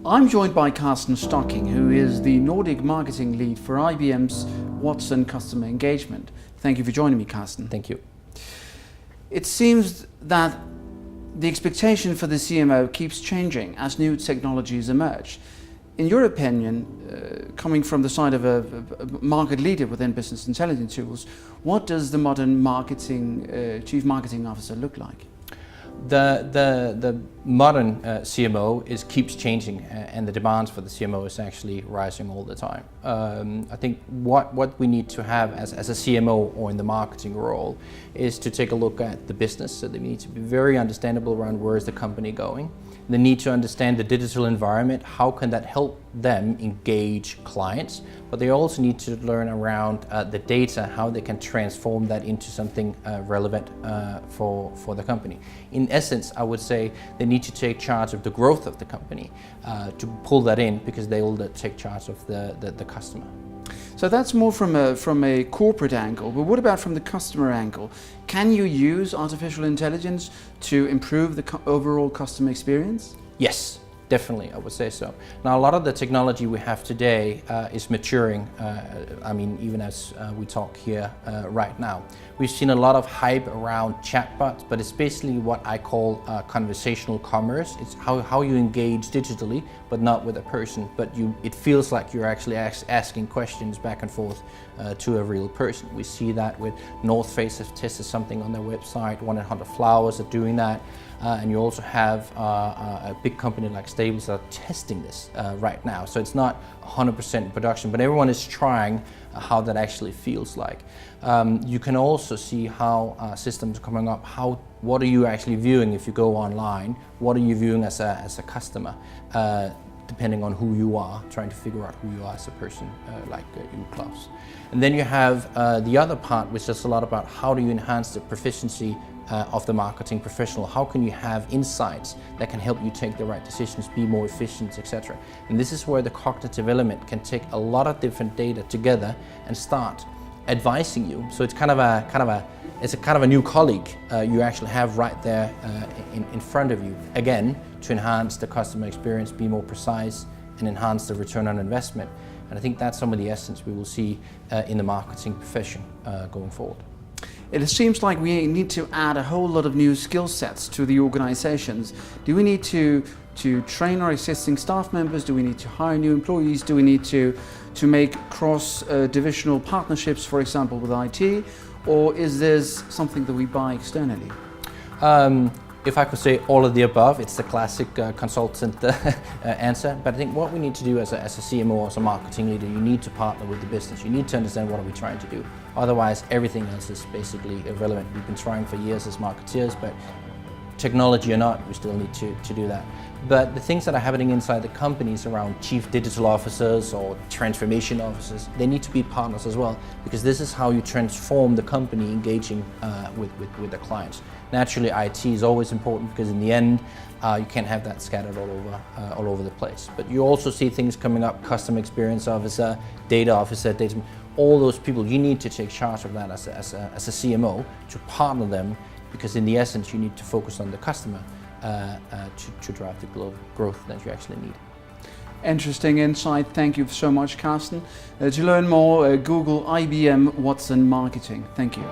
I'm joined by Karsten Stokking, who is the Nordic Marketing Lead for IBM's Watson Customer Engagement. Thank you for joining me, Karsten. Thank you. It seems that the expectation for the CMO keeps changing as new technologies emerge. In your opinion, coming from the side of a market leader within business intelligence tools, what does the modern chief marketing officer look like? The modern CMO keeps changing, and the demands for the CMO is actually rising all the time. I think what we need to have as a CMO or in the marketing role is to take a look at the business. So they need to be very understandable around where is the company going. They need to understand the digital environment, how can that help them engage clients, but they also need to learn around the data, how they can transform that into something relevant for the company. In essence, I would say they need to take charge of the growth of the company to pull that in, because they will take charge of the customer. So that's more from a corporate angle, but what about from the customer angle? Can you use artificial intelligence to improve the overall customer experience? Yes, definitely, I would say so. Now, a lot of the technology we have today is maturing. I mean, even as we talk here right now. We've seen a lot of hype around chatbots, but it's basically what I call conversational commerce. It's how you engage digitally, but not with a person, but it feels like you're actually asking questions back and forth to a real person. We see that with North Face have tested something on their website, 1-800-Flowers are doing that, and you also have a big company like Stables that are testing this right now. So it's not 100% production, but everyone is trying how that actually feels like. You can also see how systems are coming up, what are you actually viewing if you go online, what are you viewing as a customer, depending on who you are, trying to figure out who you are as a person, like you, Klaus. And then you have the other part, which is a lot about how do you enhance the proficiency of the marketing professional. How can you have insights that can help you take the right decisions, be more efficient, etc. And this is where the cognitive element can take a lot of different data together and start advising you. So it's kind of a new colleague you actually have right there in front of you, again, to enhance the customer experience, be more precise, and enhance the return on investment. And I think that's some of the essence we will see in the marketing profession going forward. It seems like we need to add a whole lot of new skill sets to the organizations. Do we need to train our existing staff members? Do we need to hire new employees? Do we need to make cross-divisional partnerships, for example, with IT? Or is this something that we buy externally? If I could say all of the above, it's the classic consultant answer. But I think what we need to do as a CMO or as a marketing leader, you need to partner with the business. You need to understand what are we trying to do. Otherwise, everything else is basically irrelevant. We've been trying for years as marketeers, but technology or not, we still need to do that. But the things that are happening inside the companies around chief digital officers or transformation officers, they need to be partners as well, because this is how you transform the company engaging with the clients. Naturally, IT is always important, because in the end, you can't have that scattered all over the place. But you also see things coming up, customer experience officer, data officer, all those people. You need to take charge of that as a CMO, to partner them, because in the essence, you need to focus on the customer to drive the growth that you actually need. Interesting insight. Thank you so much, Karsten. To learn more, Google IBM Watson Marketing. Thank you.